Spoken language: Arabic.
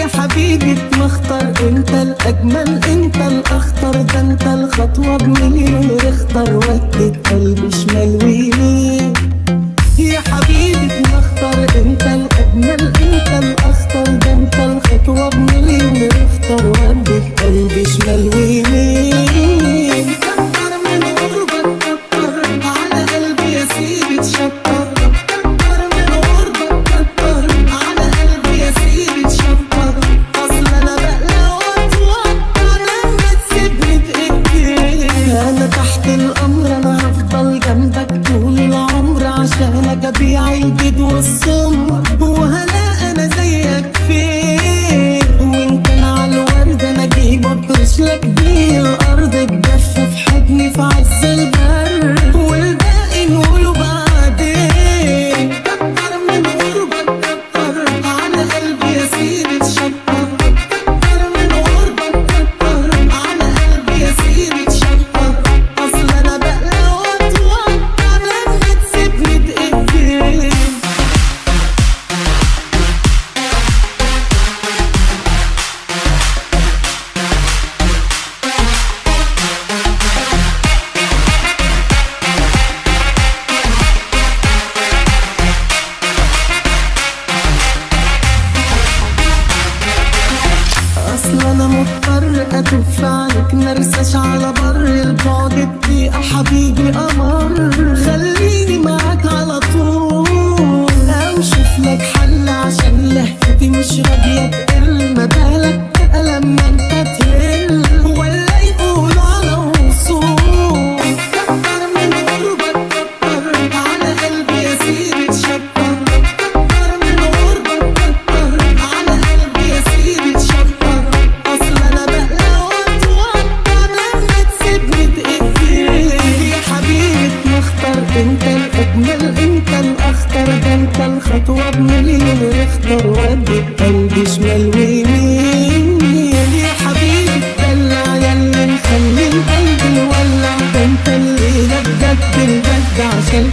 يا حبيبي اتمختار، انت الاجمل انت الاخطر، ده انت الخطوه بمليون اختار، ودت قلبي شمال ويمين. يا حبيبي اتمختار، انت الاجمل انت الاخطر، ده انت الخطوه بمليون اختار، ودت قلبي شمال ويمين. كتر من قربك كتر على قلبي يا سيدي تشكر، كتر من قربك كتر على قلبي يا سيدي تشكر، اصل انا بقلق واتوتر لما تسيبني بايديك. انا تحت الامر انا هفضل جنبك طول العمر، عشانك ابيع البيض والسمر، وهلا انا زيك فين. وان كان على الورد انا اجيب افرش لك بيه الارض، اتدفى في حضني في عز البرد، والباقي نقوله بعدين. كتر من قربك كتر على قلبي يا سيدي تشكر، كتر من قربك كتر على قلبي يا سيدي تشكر، اصل انا بقلق واتوتر لما تسيبني بايديك. اصل انا مضطر اتف عنك مرساش على بر البعد دقيقة حبيبي قمر، خليني معاك على طول، او شوف لك حل عشان لهفتي مش راضية تقل، ما بالك بقى لما انت تهل ولا يقولوا على وصول. كتر من قربك كتر على قلبي يا سيدي تشكر، كتر من قربك كتر على قلبي يا سيدي تشكر، اصل انا بقلق واتوتر لما تسيبني بايديك. يا حبيبي اتمختار، انت الاجمل انت الاخطر، ده انت الخطوه بمليون اختار، ودت قلبي شمال ويمين. يا حبيبي اتدلع ياللي مخلي القلب يولع، ده انت الليله بجد الجد عشان